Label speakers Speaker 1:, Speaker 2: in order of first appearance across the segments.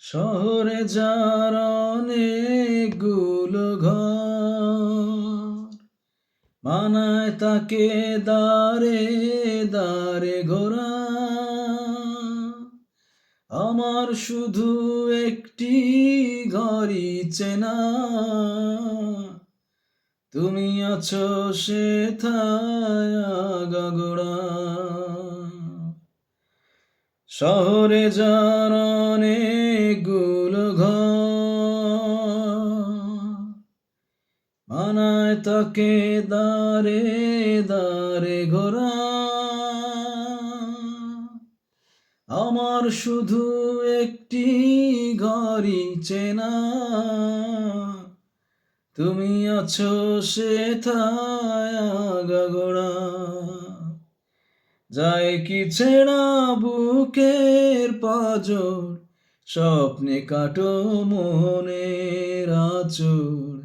Speaker 1: শহরে যার অনেকগুলো ঘর, মানায় তাকে দাঁড়ে দাঁড়ে ঘোরা। আমার শুধু একটি ঘরই চেনা, তুমি আছো সেথায় আগাগোড়া। শহরে যার অনেকগুলো ঘর, মানায় তাকে দাঁড়ে দাঁড়ে ঘোরা। আমার শুধু একটি ঘরই চেনা, তুমি আছো সেথায় আগাগোড়া। যায় কি ছেঁড়া বুকের পাঁজর, স্বপ্নে কাটো মনের আঁচড়।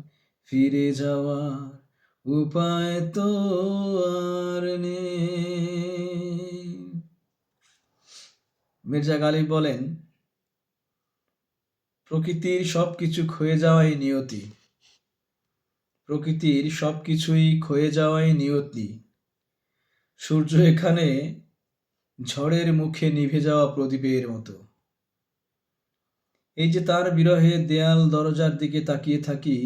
Speaker 1: ফিরে যাওয়ার উপায় তো আর নেই। মির্জা গালিব বলেন, প্রকৃতির সবকিছু ক্ষয়ে যাওয়াই নিয়তি। প্রকৃতির সবকিছুই ক্ষয়ে যাওয়াই নিয়তি। সূর্য এখানে ঝড়ের মুখে নিভে যাওয়া প্রদীপের মতো। এই যে তার বিরহে দেয়াল দরজার দিকে তাকিয়ে থাকি,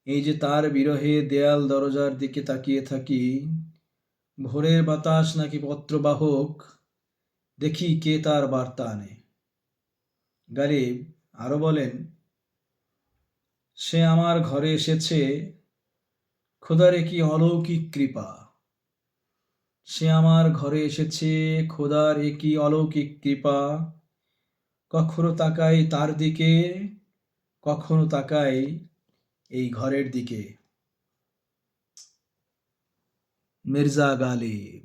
Speaker 1: এই যে তার বিরহে দেয়াল দরজার দিকে তাকিয়ে থাকি, ভোরের বাতাস নাকি পত্রবাহক, দেখি কে তার বার্তা আনে। গালিব আরো বলেন, সে আমার ঘরে এসেছে, খোদার কি অলৌকিক কৃপা। সে আমার ঘরে এসেছে, খোদার কি অলৌকিক কৃপা। কখনো তাকাই তার দিকে, কখনো তাকাই এই ঘরের দিকে। মির্জা গালিব।